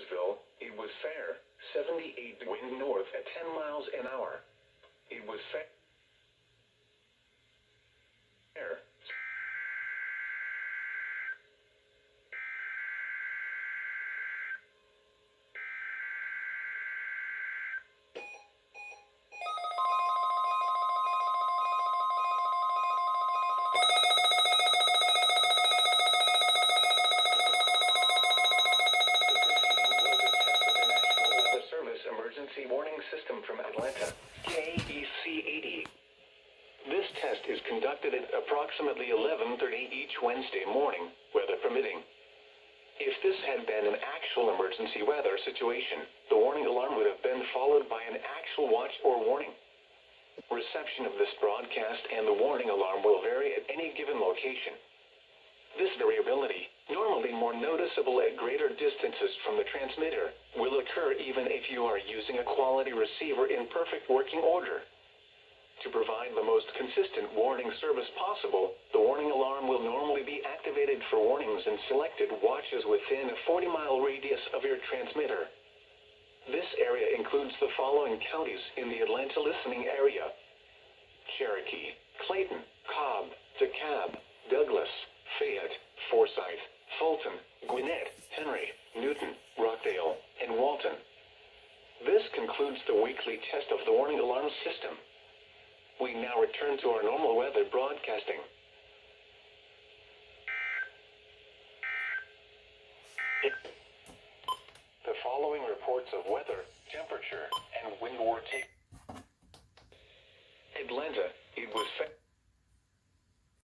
Cartersville, it was fair. 78 wind north at 10 miles an hour. It was fair. Emergency Warning System from Atlanta, KEC-80. This test is conducted at approximately 11:30 each Wednesday morning, weather permitting. If this had been an actual emergency weather situation, the warning alarm would have been followed by an actual watch or warning. Reception of this broadcast and the warning alarm will vary at any given location. This variability, normally more noticeable at greater distances from the transmitter, will occur even if you are using a quality receiver in perfect working order. To provide the most consistent warning service possible, the warning alarm will normally be activated for warnings in selected watches within a 40-mile radius of your transmitter. This area includes the following counties in the Atlanta listening area: Cherokee, Clayton, Cobb, DeKalb, Douglas, Fayette, Forsyth, Fulton, Gwinnett, Henry, Newton, Rockdale, and Walton. This concludes the weekly test of the warning alarm system. We now return to our normal weather broadcasting. The following reports of weather, temperature, and wind warning. Atlanta, it was